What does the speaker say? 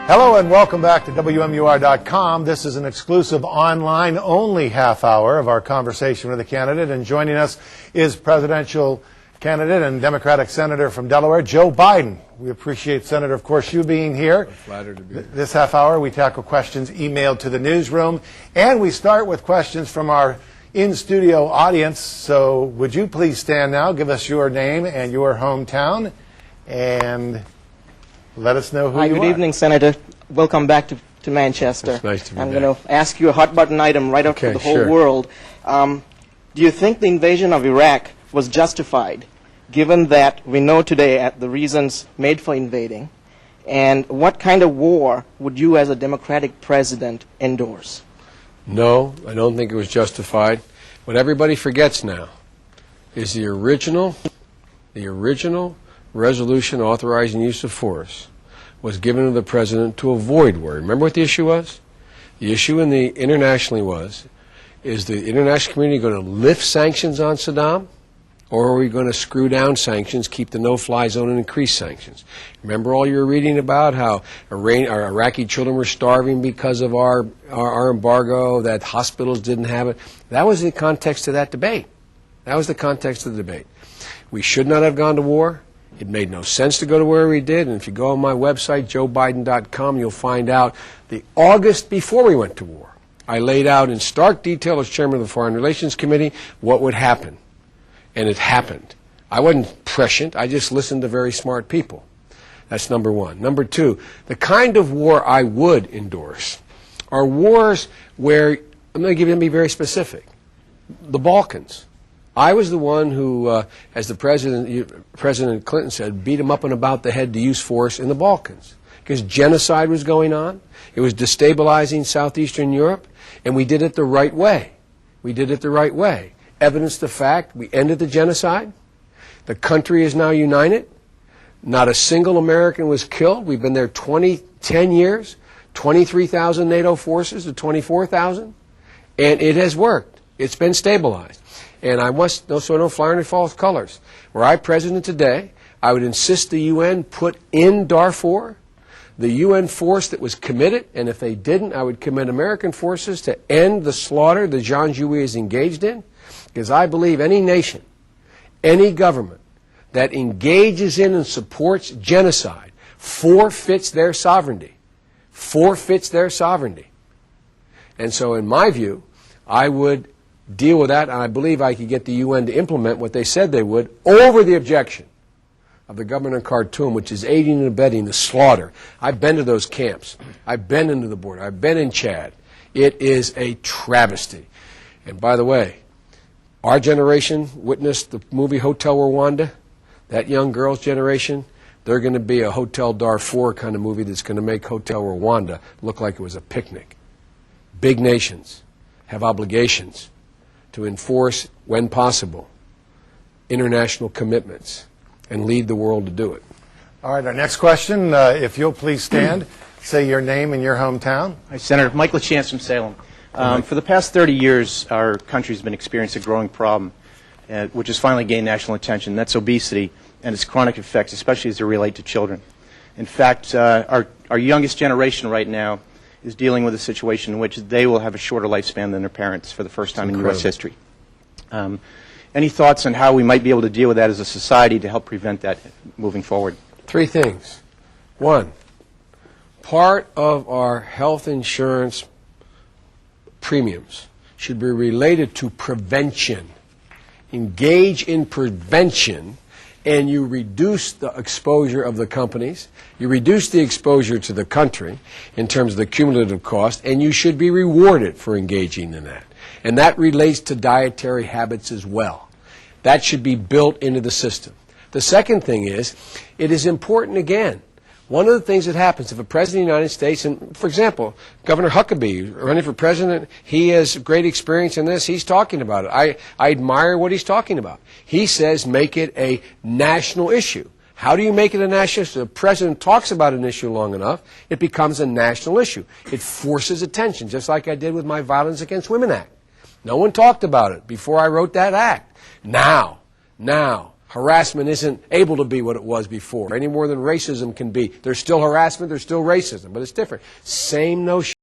Hello and welcome back to WMUR.com. This is an exclusive online-only half hour of our conversation with the candidate, and joining us is presidential candidate and Democratic Senator from Delaware, Joe Biden. We appreciate, Senator, of course, you being here. I'm flattered to be here. This half hour, we tackle questions emailed to the newsroom, and we start with questions from our in-studio audience. So would you please stand now, give us your name and your hometown, and let us know who you are. Good evening, Senator. Welcome back to Manchester. It's nice to be I'm back. going to ask you a hot-button item right up to the whole world. Do you think the invasion of Iraq was justified, given that we know today the reasons made for invading? And what kind of war would you, as a Democratic president, endorse? No, I don't think it was justified. What everybody forgets now is the original resolution authorizing use of force was given to the president to avoid war. Remember what the issue was? The issue internationally is the international community going to lift sanctions on Saddam, or are we going to screw down sanctions, keep the no-fly zone, and increase sanctions? Remember all you were reading about how our Iraqi children were starving because of our embargo, that hospitals didn't have it? That was the context of that debate. That was the context of the debate. We should not have gone to war. It made no sense to go to where we did, and if you go on my website, joebiden.com, you'll find out the August before we went to war, I laid out in stark detail as chairman of the Foreign Relations Committee what would happen, and it happened. I wasn't prescient. I just listened to very smart people. That's number one. Number two, the kind of war I would endorse are wars where, I'm going to be very specific, the Balkans. I was the one who, as the President Clinton said, beat him up and about the head to use force in the Balkans. Because genocide was going on. It was destabilizing southeastern Europe. And we did it the right way. We did it the right way. Evidence the fact we ended the genocide. The country is now united. Not a single American was killed. We've been there 10 years, 23,000 NATO forces to 24,000. And it has worked. It's been stabilized. And I must, so I don't fly under false colors. Were I president today, I would insist the UN put in Darfur the UN force that was committed, and if they didn't, I would commit American forces to end the slaughter that Jean Jouy is engaged in, because I believe any nation, any government that engages in and supports genocide forfeits their sovereignty. Forfeits their sovereignty. And so in my view, I would deal with that, and I believe I could get the UN to implement what they said they would over the objection of the government of Khartoum, which is aiding and abetting the slaughter. I've been to those camps. I've been into the border. I've been in Chad. It is a travesty. And by the way, our generation witnessed the movie Hotel Rwanda. That young girl's generation, they're going to be a Hotel Darfur kind of movie that's going to make Hotel Rwanda look like it was a picnic. Big nations have obligations to enforce, when possible, international commitments and lead the world to do it. All right, our next question, if you'll please stand, say your name and your hometown. Hi, Senator. Mike LaChance from Salem. For the past 30 years, our country has been experiencing a growing problem, which has finally gained national attention. That's obesity and its chronic effects, especially as they relate to children. In fact, our youngest generation right now is dealing with a situation in which they will have a shorter lifespan than their parents for the first time in U.S. history. Any thoughts on how we might be able to deal with that as a society to help prevent that moving forward? Three things. One, part of our health insurance premiums should be related to prevention. Engage in prevention, and you reduce the exposure of the companies, you reduce the exposure to the country in terms of the cumulative cost, and you should be rewarded for engaging in that. And that relates to dietary habits as well. That should be built into the system. The second thing is, it is important again. One of the things that happens if a president of the United States, and for example, Governor Huckabee running for president, he has great experience in this, he's talking about it. I admire what he's talking about. He says make it a national issue. How do you make it a national issue? The president talks about an issue long enough, it becomes a national issue. It forces attention, just like I did with my Violence Against Women Act. No one talked about it before I wrote that act. Now, harassment isn't able to be what it was before, any more than racism can be. There's still harassment, there's still racism, but it's different. Same notion.